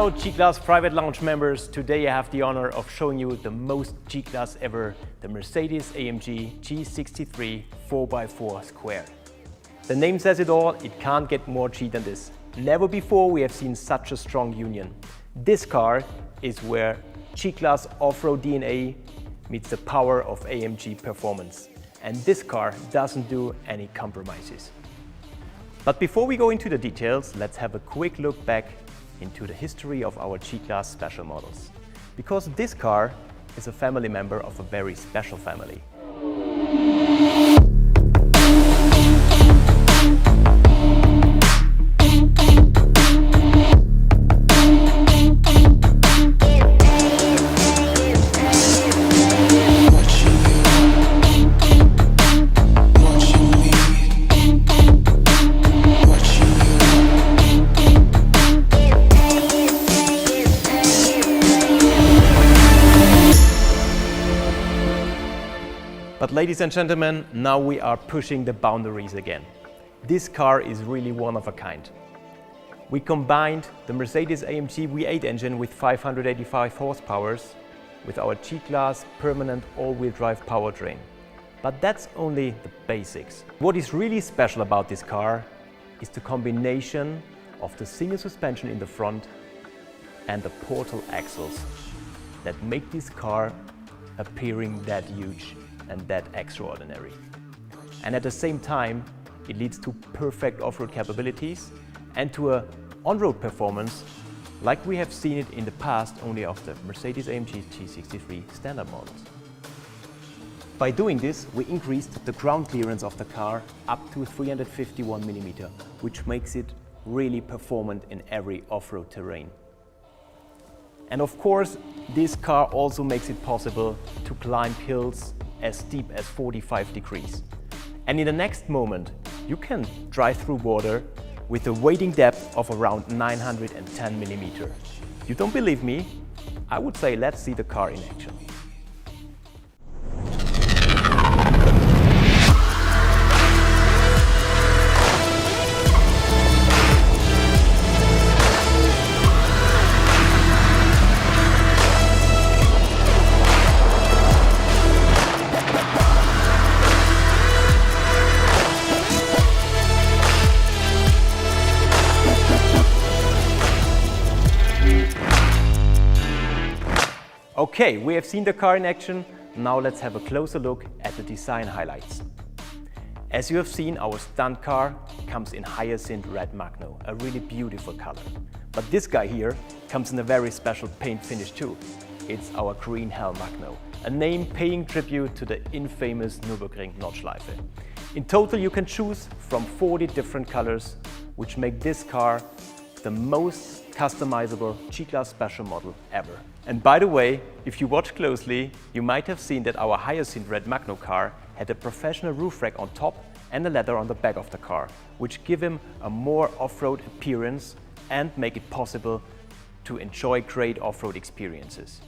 Hello G-Class private lounge members. Today I have the honor of showing you the most G-Class ever, the Mercedes-AMG G63 4x4 squared. The name says it all, it can't get more G than this. Never before we have seen such a strong union. This car is where G-Class off-road DNA meets the power of AMG performance. And this car doesn't do any compromises. But before we go into the details, let's have a quick look back into the history of our G-Class special models. Because this car is a family member of a very special family. But ladies and gentlemen, now we are pushing the boundaries again. This car is really one of a kind. We combined the Mercedes-AMG V8 engine with 585 horsepower with our G-Class permanent all-wheel drive powertrain. But that's only the basics. What is really special about this car is the combination of the single suspension in the front and the portal axles that make this car appearing that huge and that extraordinary. And at the same time, it leads to perfect off-road capabilities and to a on-road performance like we have seen it in the past only of the Mercedes-AMG G63 standard models. By doing this, we increased the ground clearance of the car up to 351 mm, which makes it really performant in every off-road terrain. And of course, this car also makes it possible to climb hills as steep as 45 degrees. And in the next moment, you can drive through water with a wading depth of around 910 mm. You don't believe me? I would say let's see the car in action. Okay, we have seen the car in action. Now let's have a closer look at the design highlights. As you have seen, our stunt car comes in hyacinth red magno, a really beautiful color. But this guy here comes in a very special paint finish too. It's our green hell magno, a name paying tribute to the infamous Nürburgring Nordschleife. In total, you can choose from 40 different colors, which make this car the most customizable G-Class special model ever. And by the way, if you watch closely, you might have seen that our hyacinth red magno car had a professional roof rack on top and a ladder on the back of the car, which give him a more off-road appearance and make it possible to enjoy great off-road experiences.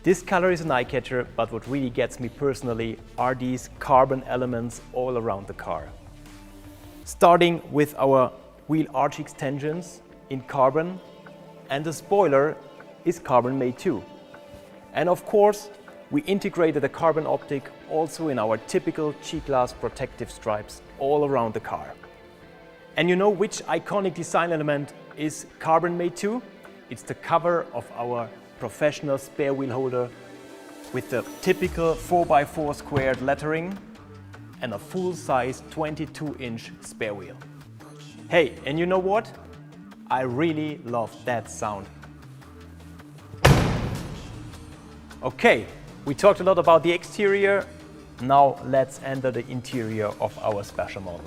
This color is an eye-catcher, but what really gets me personally are these carbon elements all around the car. Starting with our wheel arch extensions in carbon, and the spoiler is carbon made too. And of course, we integrated a carbon optic also in our typical G-Class protective stripes all around the car. And you know which iconic design element is carbon made too? It's the cover of our professional spare wheel holder with the typical 4x4 squared lettering and a full-size 22-inch spare wheel. Hey, and you know what? I really love that sound. Okay, we talked a lot about the exterior. Now let's enter the interior of our special model.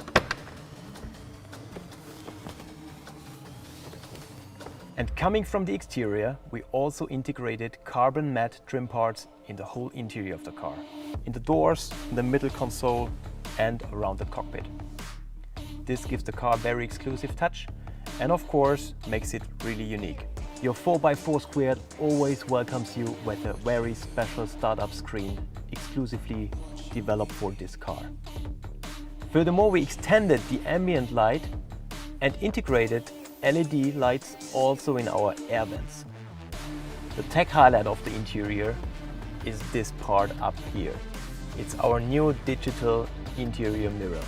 And coming from the exterior, we also integrated carbon matte trim parts in the whole interior of the car. In the doors, in the middle console and around the cockpit. This gives the car a very exclusive touch and of course makes it really unique. Your 4x4 squared always welcomes you with a very special startup screen exclusively developed for this car. Furthermore, we extended the ambient light and integrated LED lights also in our air vents. The tech highlight of the interior is this part up here. It's our new digital interior mirror,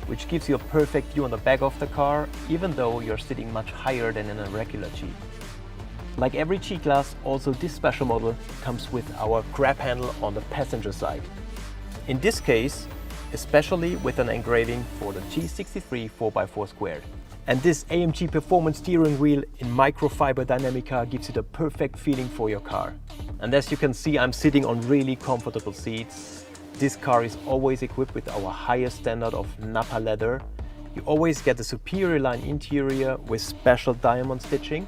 which gives you a perfect view on the back of the car, even though you're sitting much higher than in a regular Jeep. Like every G-Class, also this special model comes with our grab handle on the passenger side. In this case, especially with an engraving for the G63 4x4 squared. And this AMG performance steering wheel in microfiber Dynamica gives you the perfect feeling for your car. And as you can see, I'm sitting on really comfortable seats. This car is always equipped with our highest standard of Nappa leather. You always get a superior line interior with special diamond stitching.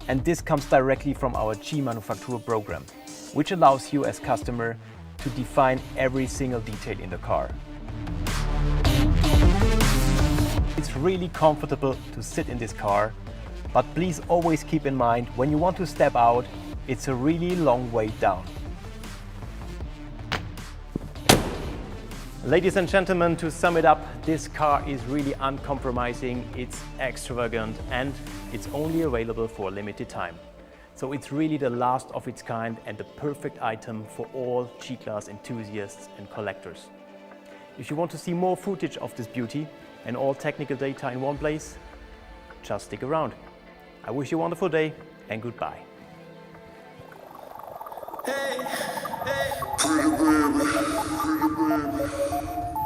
And this comes directly from our G manufacturer program, which allows you as customer to define every single detail in the car. It's really comfortable to sit in this car, but please always keep in mind, when you want to step out, it's a really long way down. Ladies and gentlemen, to sum it up, this car is really uncompromising, it's extravagant, and it's only available for a limited time. So it's really the last of its kind and the perfect item for all G-Class enthusiasts and collectors. If you want to see more footage of this beauty and all technical data in one place, just stick around. I wish you a wonderful day and goodbye. Hey, hey, pretty baby, pretty baby.